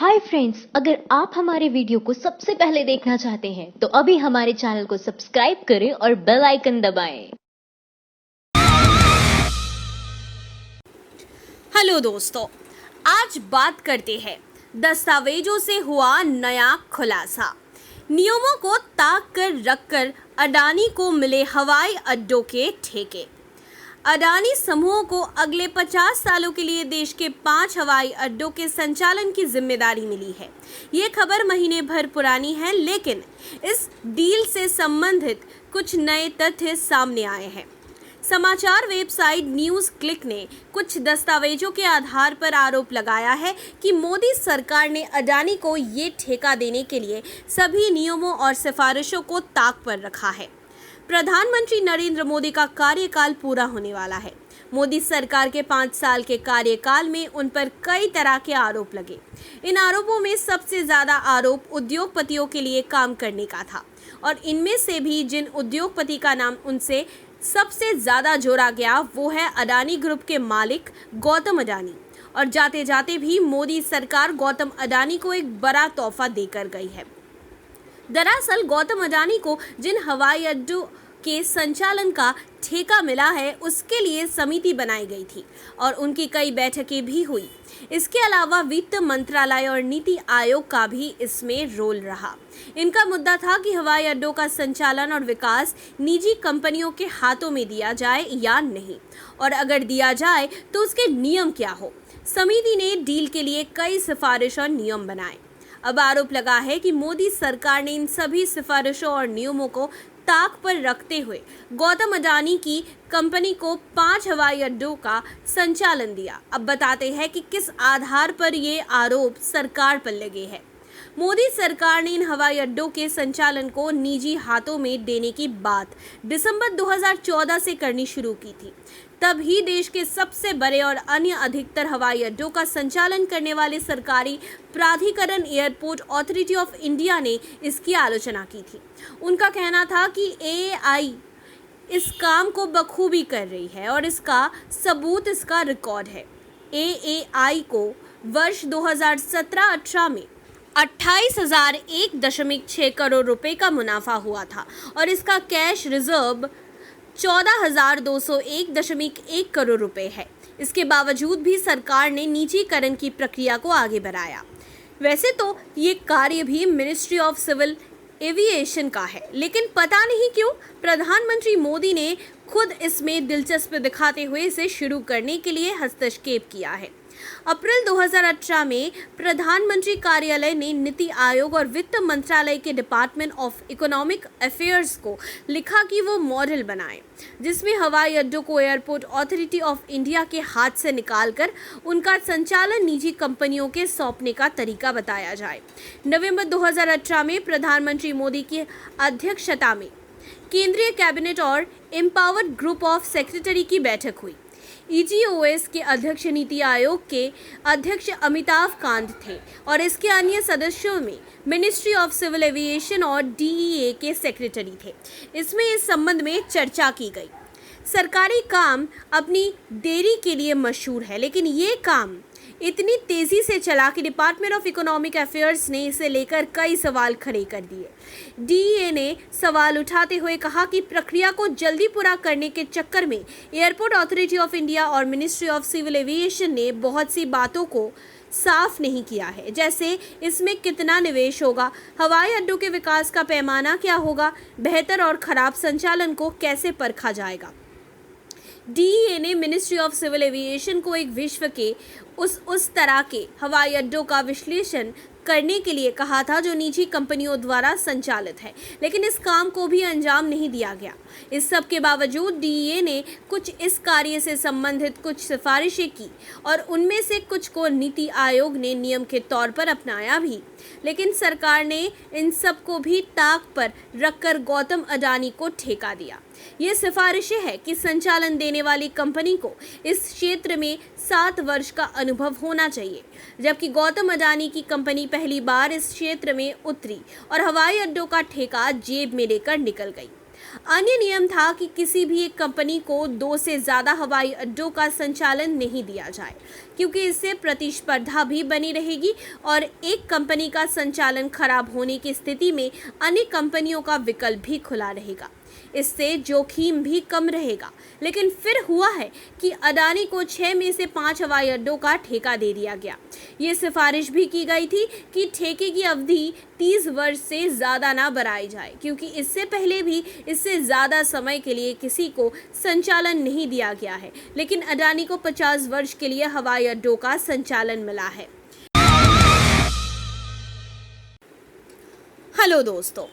Hi friends, अगर आप हमारे वीडियो को सबसे पहले देखना चाहते हैं तो अभी हमारे चैनल को सब्सक्राइब करें और बेल आइकन दबाएं। हेलो दोस्तों, आज बात करते हैं दस्तावेजों से हुआ नया खुलासा। नियमों को ताक कर रखकर अडानी को मिले हवाई अड्डों के ठेके। अडानी समूह को अगले 50 सालों के लिए देश के 5 हवाई अड्डों के संचालन की जिम्मेदारी मिली है। ये खबर महीने भर पुरानी है, लेकिन इस डील से संबंधित कुछ नए तथ्य सामने आए हैं। समाचार वेबसाइट न्यूज़ क्लिक ने कुछ दस्तावेजों के आधार पर आरोप लगाया है कि मोदी सरकार ने अडानी को ये ठेका देने के लिए सभी नियमों और सिफारिशों को ताक पर रखा है। प्रधानमंत्री नरेंद्र मोदी का कार्यकाल पूरा होने वाला है। मोदी सरकार के 5 साल के कार्यकाल में उन पर कई तरह के आरोप लगे। इन आरोपों में सबसे ज़्यादा आरोप उद्योगपतियों के लिए काम करने का था, और इनमें से भी जिन उद्योगपति का नाम उनसे सबसे ज़्यादा जोड़ा गया वो है अडानी ग्रुप के मालिक गौतम अडानी। और जाते जाते भी मोदी सरकार गौतम अडानी को एक बड़ा तोहफा देकर गई है। दरअसल गौतम अडानी को जिन हवाई अड्डों के संचालन का ठेका मिला है उसके लिए समिति बनाई गई थी और उनकी कई बैठकें भी हुई। इसके अलावा वित्त मंत्रालय और नीति आयोग का भी इसमें रोल रहा। इनका मुद्दा था कि हवाई अड्डों का संचालन और विकास निजी कंपनियों के हाथों में दिया जाए या नहीं, और अगर दिया जाए तो उसके नियम क्या हो। समिति ने डील के लिए कई सिफारिश और नियम बनाए। अब आरोप लगा है कि मोदी सरकार ने इन सभी सिफारिशों और नियमों को ताक पर रखते हुए गौतम अडानी की कंपनी को 5 हवाई अड्डों का संचालन दिया। अब बताते हैं कि किस आधार पर ये आरोप सरकार पर लगे हैं। मोदी सरकार ने इन हवाई अड्डों के संचालन को निजी हाथों में देने की बात दिसंबर 2014 से करनी शुरू की थी। तब ही देश के सबसे बड़े और अन्य अधिकतर हवाई अड्डों का संचालन करने वाले सरकारी प्राधिकरण एयरपोर्ट अथॉरिटी ऑफ इंडिया ने इसकी आलोचना की थी। उनका कहना था कि एएआई इस काम को बखूबी कर रही है और इसका सबूत इसका रिकॉर्ड है। एएआई को वर्ष 2017-18 में 28,001.6 करोड़ रुपए का मुनाफा हुआ था और इसका कैश रिजर्व 14,201.1 करोड़ रुपए है। इसके बावजूद भी सरकार ने निजीकरण की प्रक्रिया को आगे बढ़ाया। वैसे तो ये कार्य भी मिनिस्ट्री ऑफ सिविल एविएशन का है, लेकिन पता नहीं क्यों प्रधानमंत्री मोदी ने खुद इसमें दिलचस्पी दिखाते हुए इसे शुरू करने के लिए हस्तक्षेप किया है। अप्रैल 2018 में प्रधानमंत्री कार्यालय ने नीति आयोग और वित्त मंत्रालय के डिपार्टमेंट ऑफ इकोनॉमिक अफेयर्स को लिखा कि वो मॉडल बनाए जिसमें हवाई अड्डों को एयरपोर्ट अथॉरिटी ऑफ इंडिया के हाथ से निकालकर उनका संचालन निजी कंपनियों के सौंपने का तरीका बताया जाए। नवंबर 2018 में प्रधानमंत्री मोदी की अध्यक्षता में केंद्रीय कैबिनेट और एम्पावर्ड ग्रुप ऑफ सेक्रेटरी की बैठक हुई। ईजीओएस के अध्यक्ष नीति आयोग के अध्यक्ष अमिताभ कांत थे और इसके अन्य सदस्यों में मिनिस्ट्री ऑफ सिविल एविएशन और डीईए के सेक्रेटरी थे। इसमें इस संबंध में चर्चा की गई। सरकारी काम अपनी देरी के लिए मशहूर है, लेकिन ये काम इतनी तेजी से चला कि डिपार्टमेंट ऑफ इकोनॉमिक अफेयर्स ने इसे लेकर कई सवाल खड़े कर दिए। डीए ने सवाल उठाते हुए कहा कि प्रक्रिया को जल्दी पूरा करने के चक्कर में एयरपोर्ट अथॉरिटी ऑफ इंडिया और मिनिस्ट्री ऑफ सिविल एविएशन ने बहुत सी बातों को साफ नहीं किया है, जैसे इसमें कितना निवेश होगा, हवाई अड्डों के विकास का पैमाना क्या होगा, बेहतर और खराब संचालन को कैसे परखा जाएगा। डीए ने मिनिस्ट्री ऑफ सिविल एविएशन को एक विश्व के उस तरह के हवाई अड्डों का विश्लेषण करने के लिए कहा था जो निजी कंपनियों द्वारा संचालित है, लेकिन इस काम को भी अंजाम नहीं दिया गया। इस सब के बावजूद डीए ने कुछ इस कार्य से संबंधित कुछ सिफारिशें की और उनमें से कुछ को नीति आयोग ने नियम के तौर पर अपनाया भी, लेकिन सरकार ने इन सब को भी ताक पर रखकर गौतम अडानी को ठेका दिया। ये सिफारिशें हैं कि संचालन देने वाली कंपनी को इस क्षेत्र में 7 वर्ष का अनुभव होना चाहिए, जबकि गौतम अडानी की कंपनी पहली बार इस क्षेत्र में उतरी और हवाई अड्डों का ठेका जेब में लेकर निकल गई। अन्य नियम था कि किसी भी एक कंपनी को 2 से ज़्यादा हवाई अड्डों का संचालन नहीं दिया जाए, क्योंकि इससे प्रतिस्पर्धा भी बनी रहेगी और एक कंपनी का संचालन खराब होने की स्थिति में अन्य कंपनियों का विकल्प भी खुला रहेगा। इससे जोखिम भी कम रहेगा। लेकिन फिर हुआ है कि अडानी को 6 में से 5 हवाई अड्डों का ठेका दे दिया गया। ये सिफारिश भी की गई थी कि ठेके की अवधि 30 वर्ष से ज़्यादा ना बढ़ाई जाए, क्योंकि इससे पहले भी इससे ज़्यादा समय के लिए किसी को संचालन नहीं दिया गया है। लेकिन अडानी को 50 वर्ष के लिए हवाई अड्डों का संचालन मिला है। हेलो दोस्तों,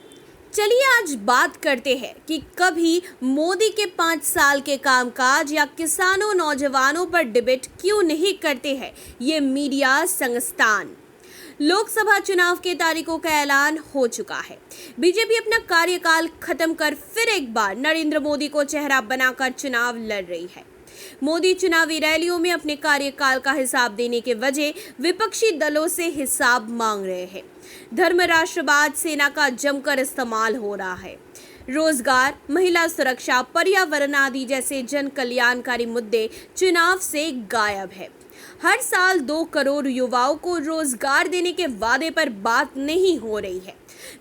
चलिए आज बात करते हैं कि कभी मोदी के 5 साल के कामकाज या किसानों नौजवानों पर डिबेट क्यों नहीं करते हैं ये मीडिया संस्थान। लोकसभा चुनाव के तारीखों का ऐलान हो चुका है। बीजेपी अपना कार्यकाल खत्म कर फिर एक बार नरेंद्र मोदी को चेहरा बनाकर चुनाव लड़ रही है। मोदी चुनावी रैलियों में अपने कार्यकाल का हिसाब देने के वजह विपक्षी दलों से हिसाब मांग रहे हैं। धर्म राष्ट्रवाद सेना का जमकर इस्तेमाल हो रहा है। रोजगार, महिला सुरक्षा, पर्यावरण आदि जैसे जन कल्याणकारी मुद्दे चुनाव से गायब है। हर साल 2 करोड़ युवाओं को रोजगार देने के वादे पर बात नहीं हो रही है।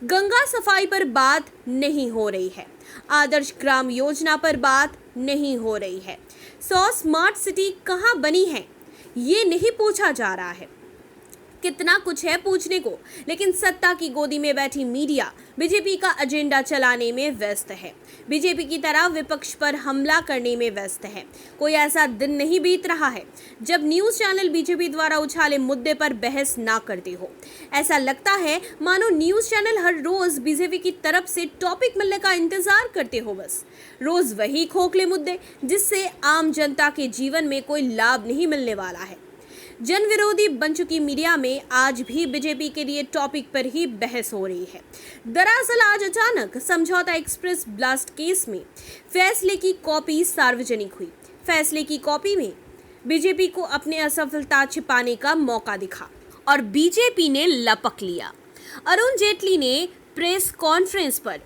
गंगा सफाई पर बात नहीं हो रही है। आदर्श ग्राम योजना पर बात नहीं हो रही है। 100 स्मार्ट सिटी कहाँ बनी है ये नहीं पूछा जा रहा है। कितना कुछ है पूछने को, लेकिन सत्ता की गोदी में बैठी मीडिया बीजेपी का एजेंडा चलाने में व्यस्त है। बीजेपी की तरह विपक्ष पर हमला करने में व्यस्त है। कोई ऐसा दिन नहीं बीत रहा है जब न्यूज़ चैनल बीजेपी द्वारा उछाले मुद्दे पर बहस ना करते हो। ऐसा लगता है मानो न्यूज़ चैनल हर रोज बीजेपी की तरफ से टॉपिक मिलने का इंतजार करते हो। बस रोज वही खोखले मुद्दे जिससे आम जनता के जीवन में कोई लाभ नहीं मिलने वाला है। जन विरोधी बन चुकी मीडिया में आज भी बीजेपी के लिए टॉपिक पर ही बहस हो रही है। दरअसल आज अचानक समझौता एक्सप्रेस ब्लास्ट केस में फैसले की कॉपी सार्वजनिक हुई। फैसले की कॉपी में बीजेपी को अपनी असफलता छिपाने का मौका दिखा और बीजेपी ने लपक लिया। अरुण जेटली ने प्रेस कॉन्फ्रेंस पर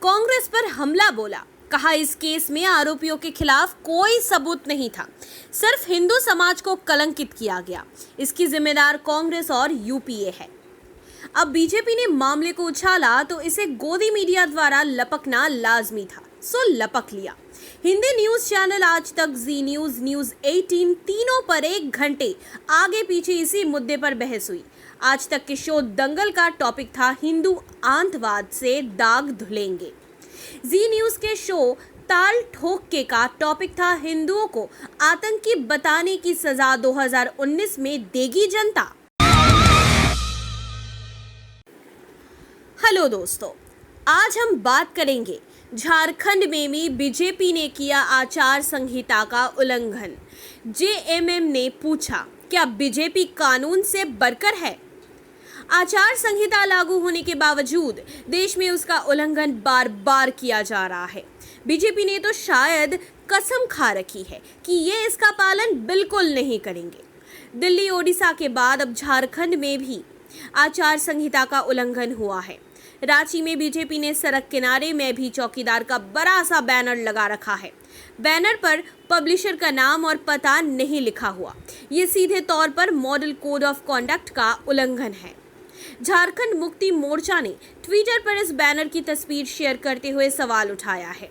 कांग्रेस पर हमला बोला। कहा इस केस में आरोपियों के खिलाफ कोई सबूत नहीं था, सिर्फ हिंदू समाज को कलंकित किया गया। इसकी जिम्मेदार कांग्रेस और यूपीए है। अब बीजेपी ने मामले को उछाला तो इसे गोदी मीडिया द्वारा लपकना लाजमी था, सो लपक लिया। हिंदी न्यूज चैनल आज तक, जी न्यूज, न्यूज 18 तीनों पर 1 घंटे आगे पीछे इसी मुद्दे पर बहस हुई। आज तक के शो दंगल का टॉपिक था हिंदू आतंकवाद से दाग धुलेंगे। जी न्यूज के शो ताल ठोक के का टॉपिक था हिंदुओं को आतंकी बताने की सजा 2019 में देगी जनता। हेलो दोस्तों, आज हम बात करेंगे झारखंड में भी बीजेपी ने किया आचार संहिता का उल्लंघन। जेएमएम ने पूछा, क्या बीजेपी कानून से बढ़कर है? आचार संहिता लागू होने के बावजूद देश में उसका उल्लंघन बार बार किया जा रहा है। बीजेपी ने तो शायद कसम खा रखी है कि ये इसका पालन बिल्कुल नहीं करेंगे। दिल्ली, ओडिशा के बाद अब झारखंड में भी आचार संहिता का उल्लंघन हुआ है। रांची में बीजेपी ने सड़क किनारे में भी चौकीदार का बड़ा सा बैनर लगा रखा है। बैनर पर पब्लिशर का नाम और पता नहीं लिखा हुआ। ये सीधे तौर पर मॉडल कोड ऑफ कॉन्डक्ट का उल्लंघन है। झारखंड मुक्ति मोर्चा ने ट्विटर पर इस बैनर की तस्वीर शेयर करते हुए सवाल उठाया है।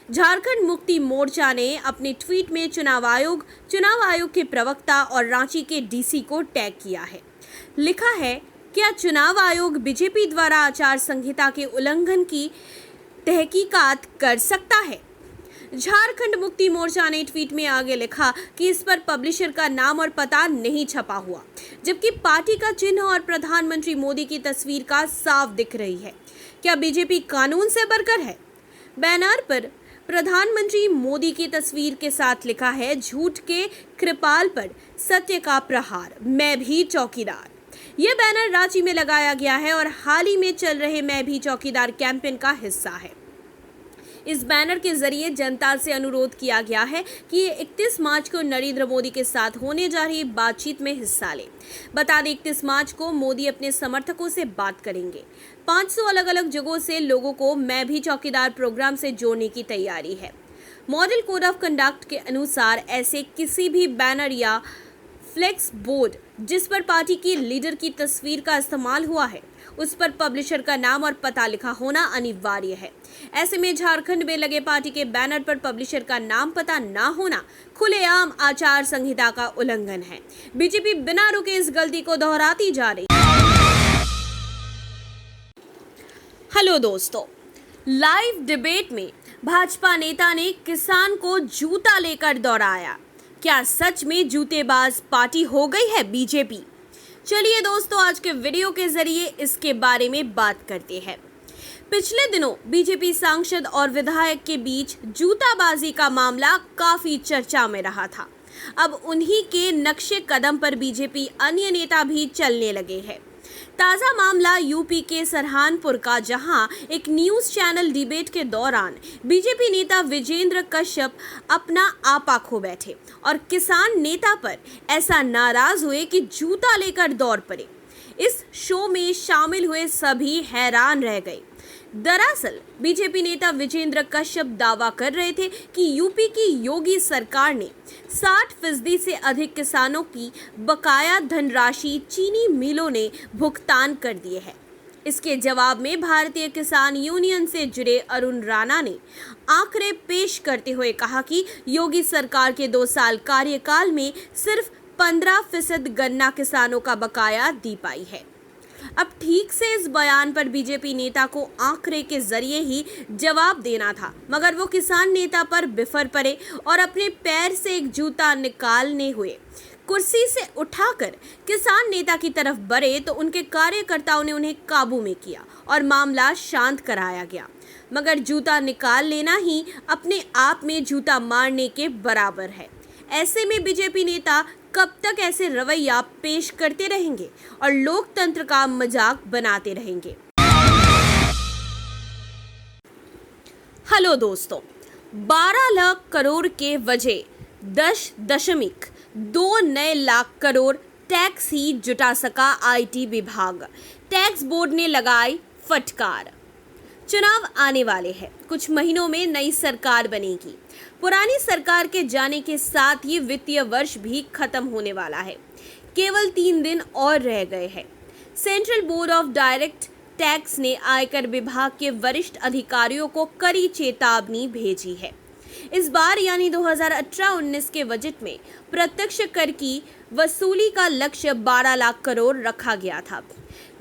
झारखंड मुक्ति मोर्चा ने अपने ट्वीट में चुनाव आयोग के प्रवक्ता और रांची के डीसी को टैग किया है। लिखा है, क्या चुनाव आयोग बीजेपी द्वारा आचार संहिता के उल्लंघन की तहकीकात कर सकता है? झारखंड मुक्ति मोर्चा ने ट्वीट में आगे लिखा कि इस पर पब्लिशर का नाम और पता नहीं छपा हुआ, जबकि पार्टी का चिन्ह और प्रधानमंत्री मोदी की तस्वीर का साफ दिख रही है। क्या बीजेपी कानून से बढ़कर है? बैनर पर प्रधानमंत्री मोदी की तस्वीर के साथ लिखा है, झूठ के कृपाल पर सत्य का प्रहार, मैं भी चौकीदार। यह बैनर रांची में लगाया गया है और हाल ही में चल रहे मैं भी चौकीदार कैंपेन का हिस्सा है। इस बैनर के जरिए जनता से अनुरोध किया गया है कि ये 31 मार्च को नरेंद्र मोदी के साथ होने जा रही बातचीत में हिस्सा लें। बता दें 31 मार्च को मोदी अपने समर्थकों से बात करेंगे। 500 अलग अलग जगहों से लोगों को मैं भी चौकीदार प्रोग्राम से जोड़ने की तैयारी है। मॉडल कोड ऑफ कंडक्ट के अनुसार ऐसे किसी भी बैनर या फ्लेक्स बोर्ड जिस पर पार्टी की लीडर की तस्वीर का इस्तेमाल हुआ है उस पर पब्लिशर का नाम और पता लिखा होना अनिवार्य है। ऐसे में झारखंड में लगे पार्टी के बैनर पर पब्लिशर का नाम पता ना होना खुलेआम आचार संहिता का उल्लंघन है। बीजेपी बिना रुके इस गलती को दोहराती जा रही है। हेलो दोस्तों, लाइव डिबेट में भाजपा नेता ने किसान को जूता लेकर दौड़ाया। क्या सच में जूतेबाज पार्टी हो गई है बीजेपी? चलिए दोस्तों, आज के वीडियो के जरिए इसके बारे में बात करते हैं। पिछले दिनों बीजेपी सांसद और विधायक के बीच जूताबाजी का मामला काफी चर्चा में रहा था। अब उन्हीं के नक्शे कदम पर बीजेपी अन्य नेता भी चलने लगे हैं। ताज़ा मामला यूपी के सरहानपुर का, जहां एक न्यूज़ चैनल डिबेट के दौरान बीजेपी नेता विजेंद्र कश्यप अपना आपा खो बैठे और किसान नेता पर ऐसा नाराज हुए कि जूता लेकर दौड़ पड़े। इस शो में शामिल हुए सभी हैरान रह गए। दरअसल बीजेपी नेता विजेंद्र कश्यप दावा कर रहे थे कि यूपी की योगी सरकार ने 60% से अधिक किसानों की बकाया धनराशि चीनी मिलों ने भुगतान कर दिए है। इसके जवाब में भारतीय किसान यूनियन से जुड़े अरुण राणा ने आंकड़े पेश करते हुए कहा कि योगी सरकार के 2 साल कार्यकाल में सिर्फ 15% गन्ना किसानों का बकाया दी पाई है। अब ठीक से इस बयान पर बीजेपी नेता को आंकड़े के जरिए ही जवाब देना था, मगर वो किसान नेता पर बिफर पड़े और अपने पैर से एक जूता निकालने हुए कुर्सी से उठाकर किसान नेता की तरफ बढ़े तो उनके कार्यकर्ताओं ने उन्हें काबू में किया और मामला शांत कराया गया। मगर जूता निकाल लेना ही अपने आप में जूता मारने के बराबर है। ऐसे में बीजेपी नेता कब तक ऐसे रवैया पेश करते रहेंगे और लोकतंत्र का मजाक बनाते रहेंगे? हेलो दोस्तों, 12 लाख करोड़ के वजह 10.2 नए लाख करोड़ टैक्स ही जुटा सका आईटी विभाग। टैक्स बोर्ड ने लगाई फटकार। चुनाव आने वाले हैं, कुछ महीनों में नई सरकार बनेगी। पुरानी सरकार के जाने के साथ ये वित्तीय वर्ष भी खत्म होने वाला है। केवल 3 दिन और रह गए हैं। Central board of direct tax ने आयकर विभाग के वरिष्ठ अधिकारियों को कड़ी चेतावनी भेजी है। इस बार यानी 2018-19 के बजट में प्रत्यक्ष कर की वसूली का लक्ष्य 12 लाख करोड़ रखा गया था।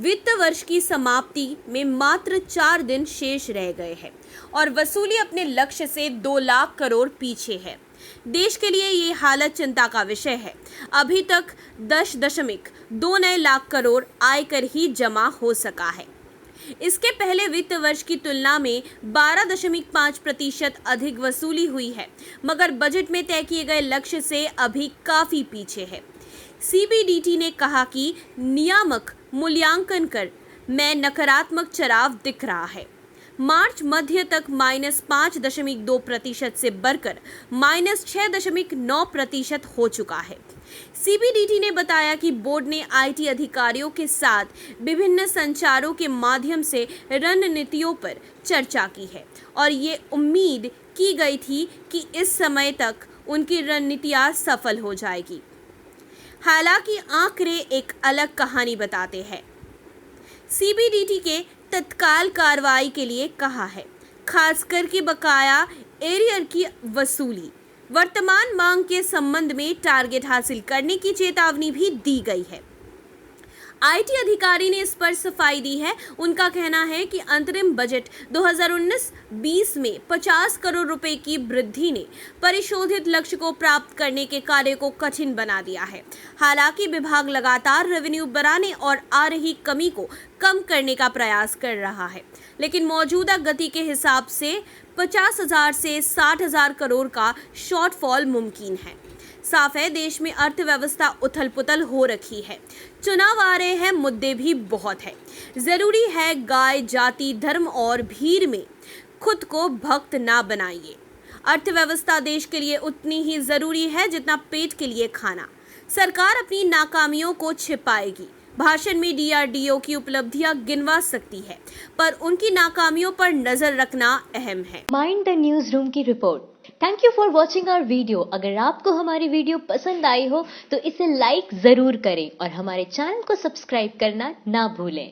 वित्त वर्ष की समाप्ति में मात्र 4 दिन शेष रह गए हैं और वसूली अपने लक्ष्य से 2 लाख करोड़ पीछे है। देश के लिए ये हालत चिंता का विषय है। अभी तक 10.2 नए लाख करोड़ आयकर ही जमा हो सका है। इसके पहले वित्त वर्ष की तुलना में 12.5% अधिक वसूली हुई है, मगर बजट में तय किए गए लक्ष्य से अभी काफी पीछे है। सीबीडीटी ने कहा कि नियामक मूल्यांकन कर में नकारात्मक चढ़ाव दिख रहा है। मार्च मध्य तक -5.2% से बढ़कर -6.9% हो चुका है। सीबीडीटी ने बताया कि बोर्ड ने आईटी अधिकारियों के साथ विभिन्न संचारों के माध्यम से रणनीतियों पर चर्चा की है और ये उम्मीद की गई थी कि इस समय तक उनकी रणनीतियां सफल हो जाएगी। हालांकि आंकड़े एक अलग कहानी बताते हैं। सीबीडीटी के तत्काल कार्रवाई के लिए कहा है, खासकर कि बकाया एरियर की वसूली। वर्तमान मांग के संबंध में टारगेट हासिल करने की चेतावनी भी दी गई है। आईटी अधिकारी ने इस पर सफाई दी है। उनका कहना है कि अंतरिम बजट 2019-20 में 50 करोड़ रुपए की वृद्धि ने परिशोधित लक्ष्य को प्राप्त करने के कार्य को कठिन बना दिया है। हालांकि विभाग लगातार रेवेन्यू बढ़ाने और आ रही कमी को कम करने का प्रयास कर रहा है, लेकिन मौजूदा गति के हिसाब से 50,000 से 60,000 करोड़ का शॉर्टफॉल मुमकिन है। साफ है, देश में अर्थव्यवस्था उथल पुथल हो रखी है। चुनाव आ रहे हैं, मुद्दे भी बहुत है। जरूरी है गाय, जाति, धर्म और भीड़ में खुद को भक्त ना बनाइए। अर्थव्यवस्था देश के लिए उतनी ही जरूरी है जितना पेट के लिए खाना। सरकार अपनी नाकामियों को छिपाएगी, भाषण में डीआरडीओ की उपलब्धियां गिनवा सकती है, पर उनकी नाकामियों पर नजर रखना अहम है। माइंड द न्यूज रूम की रिपोर्ट। Thank you for watching our video. अगर आपको हमारी वीडियो पसंद आई हो तो इसे लाइक जरूर करें और हमारे चैनल को सब्सक्राइब करना ना भूलें।